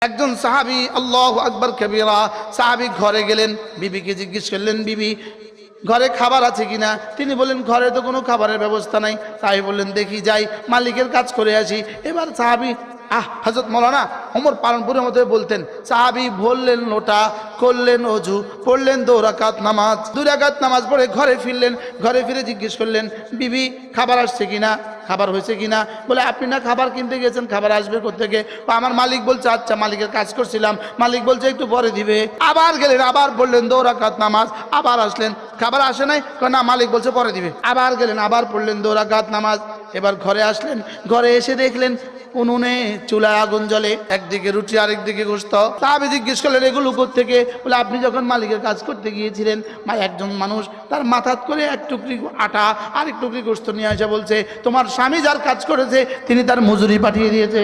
একজন সাহাবী, আল্লাহু আকবার কবীরা, সাহাবী ঘরে গেলেন, বিবিকে জিজ্ঞেস করলেন, বিবি ঘরে খাবার আছে কিনা? তিনি বললেন ঘরে তো কোনো খাবারের ব্যবস্থা নাই। সাহাবী বললেন দেখি যাই মালিকের কাজ করে আসি। এবার সাহাবী হযরত মাওলানা ওমর পালনপুরের মধ্যে বলতেন, সাহাবী ভরলেন লোটা, করলেন অজু, পড়লেন 2 রাকাত নামাজ, 2 রাকাত নামাজ পড়ে ঘরে ফিরলেন। ঘরে ফিরে জিজ্ঞেস করলেন, বিবি খাবার আসছে কিনা, খাবার হয়েছে কিনা? বলে আপনি না খাবার কিনতে গেছেন, খাবার আসবে কোত্থেকে? আমার মালিক বলছে আচ্ছা, মালিকের কাজ করছিলাম, মালিক বলছে একটু পরে দিবে। আবার গেলেন, আবার পড়লেন 2 রাকাত নামাজ, আবার আসলেন, খাবার আসে নাই, না মালিক বলছে পরে দিবে। আবার গেলেন, আবার পড়লেন 2 রাকাত নামাজ। এবার ঘরে আসলেন, ঘরে এসে দেখলেন উনুনে চুলায় আগুন জ্বলে, একদিকে রুটি আরেকদিকে গোশত। সাহাবী জিজ্ঞেস করলেন এগুলো কোত্থেকে? বলে আপনি যখন মালিকের কাজ করতে গিয়েছিলেন, একজন মানুষ তার মাথাত করে 1 টুকরি আটা আর 1 টুকরি গোশত নিয়ে আসা বলছে তোমার স্বামী যার কাজ করেছে তিনি তার মজুরি পাঠিয়ে দিয়েছে।